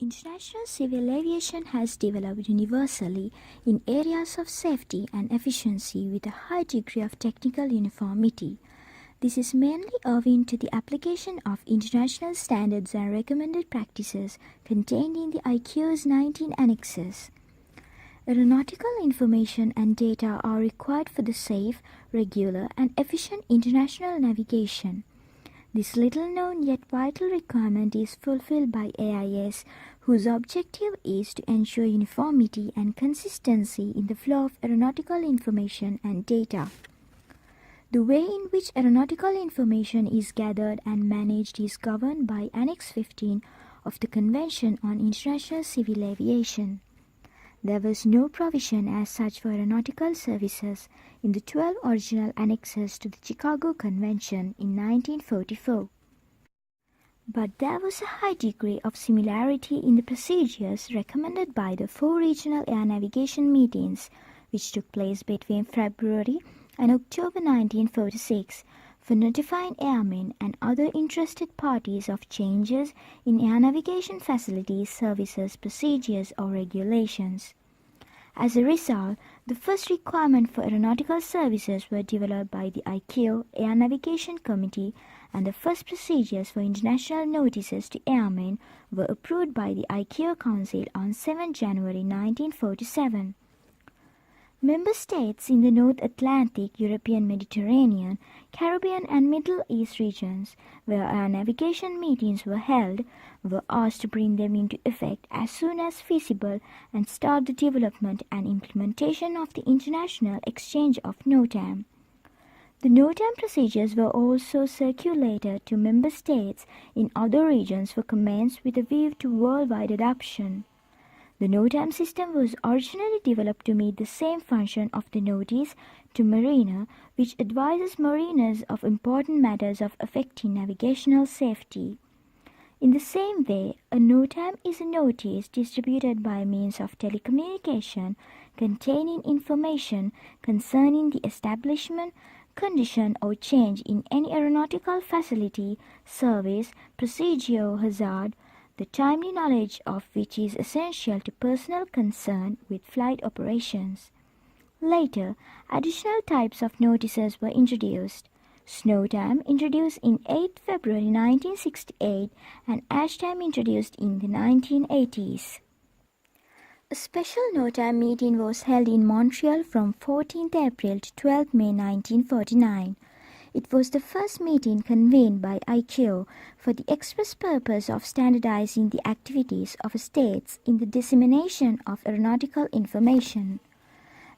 International civil aviation has developed universally in areas of safety and efficiency with a high degree of technical uniformity. This is mainly owing to the application of international standards and recommended practices contained in the ICAO's 19 annexes. Aeronautical information and data are required for the safe, regular, and efficient international navigation. This little-known yet vital requirement is fulfilled by AIS, whose objective is to ensure uniformity and consistency in the flow of aeronautical information and data. The way in which aeronautical information is gathered and managed is governed by Annex 15 of the Convention on International Civil Aviation. There was no provision as such for aeronautical services in the 12 original annexes to the Chicago Convention in 1944. But there was a high degree of similarity in the procedures recommended by the 4 regional air navigation meetings, which took place between February and October 1946, for notifying airmen and other interested parties of changes in air navigation facilities, services, procedures, or regulations. As a result, the first requirement for aeronautical services were developed by the ICAO Air Navigation Committee, and the first procedures for international notices to airmen were approved by the ICAO Council on 7 January 1947. Member states in the North Atlantic, European Mediterranean, Caribbean and Middle East regions, where air navigation meetings were held, were asked to bring them into effect as soon as feasible and start the development and implementation of the international exchange of NOTAM. The NOTAM procedures were also circulated to member states in other regions for comments with a view to worldwide adoption. The NOTAM system was originally developed to meet the same function of the notice to mariner, which advises mariners of important matters of affecting navigational safety. In the same way, a NOTAM is a notice distributed by means of telecommunication containing information concerning the establishment, condition or change in any aeronautical facility, service, procedure or hazard, the timely knowledge of which is essential to personnel concerned with flight operations. Later, additional types of notices were introduced. SNOTAM introduced in 8 February 1968 and ASHTAM introduced in the 1980s. A special NOTAM meeting was held in Montreal from 14th April to 12 May 1949. It was the first meeting convened by ICAO for the express purpose of standardizing the activities of states in the dissemination of aeronautical information.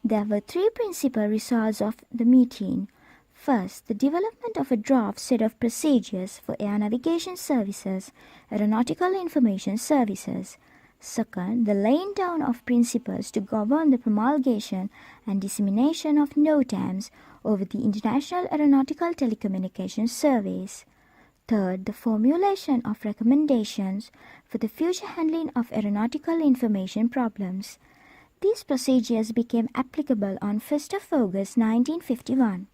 There were 3 principal results of the meeting. First, the development of a draft set of procedures for air navigation services, aeronautical information services. Second, the laying down of principles to govern the promulgation and dissemination of NOTAMs over the International Aeronautical Telecommunication Service. Third, the formulation of recommendations for the future handling of aeronautical information problems. These procedures became applicable on 1st of August 1951.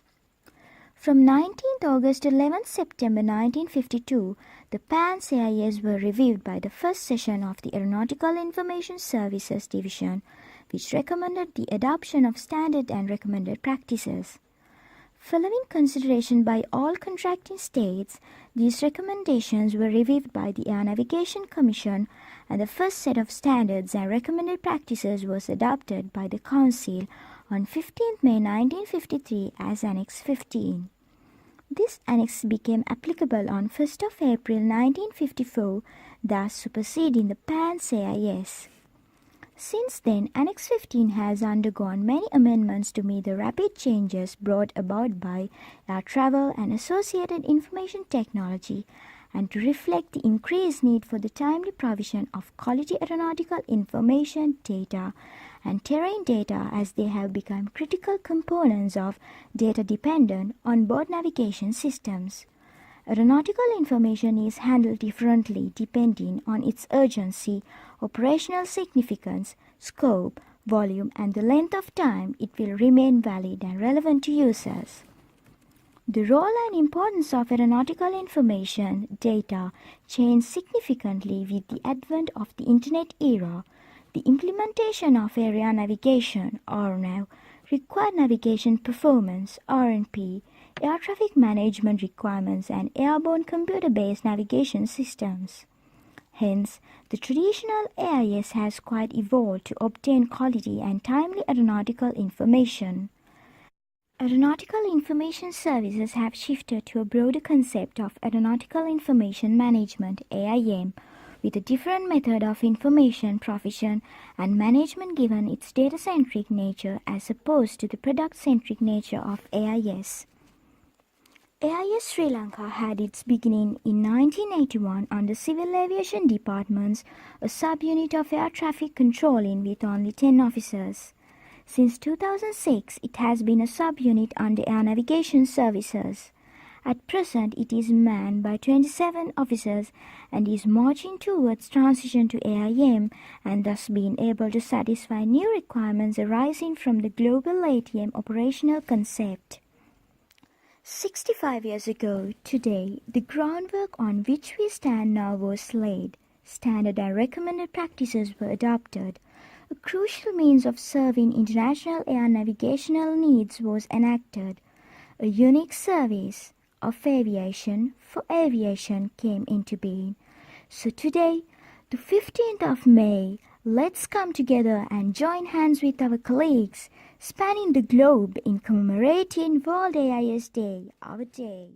From 19th August to 11th September 1952, the PANS AIS were reviewed by the first session of the Aeronautical Information Services Division, which recommended the adoption of standard and recommended practices. Following consideration by all contracting states, these recommendations were reviewed by the Air Navigation Commission, and the first set of standards and recommended practices was adopted by the Council on 15th May 1953 as Annex 15. This annex became applicable on 1st of April 1954, thus superseding the PANS AIS. Since then, Annex 15 has undergone many amendments to meet the rapid changes brought about by air travel and associated information technology, and to reflect the increased need for the timely provision of quality aeronautical information, data, and terrain data, as they have become critical components of data-dependent onboard navigation systems. Aeronautical information is handled differently depending on its urgency, operational significance, scope, volume, and the length of time it will remain valid and relevant to users. The role and importance of aeronautical information data changed significantly with the advent of the Internet era. The implementation of area navigation (AirNav) required navigation performance (RNP), air traffic management requirements, and airborne computer-based navigation systems. Hence, the traditional AIS has quite evolved to obtain quality and timely aeronautical information. Aeronautical Information Services have shifted to a broader concept of Aeronautical Information Management (AIM), with a different method of information provision and management given its data-centric nature as opposed to the product-centric nature of AIS. AIS Sri Lanka had its beginning in 1981 under Civil Aviation Department's a subunit of air traffic controlling with only 10 officers. Since 2006, it has been a subunit under Air Navigation Services. At present, it is manned by 27 officers and is marching towards transition to AIM and thus being able to satisfy new requirements arising from the global ATM operational concept. 65 years ago, today, the groundwork on which we stand now was laid. Standard and recommended practices were adopted. A crucial means of serving international air navigational needs was enacted. A unique service of aviation for aviation came into being. So today, the 15th of May, let's come together and join hands with our colleagues spanning the globe in commemorating World AIS Day, our day.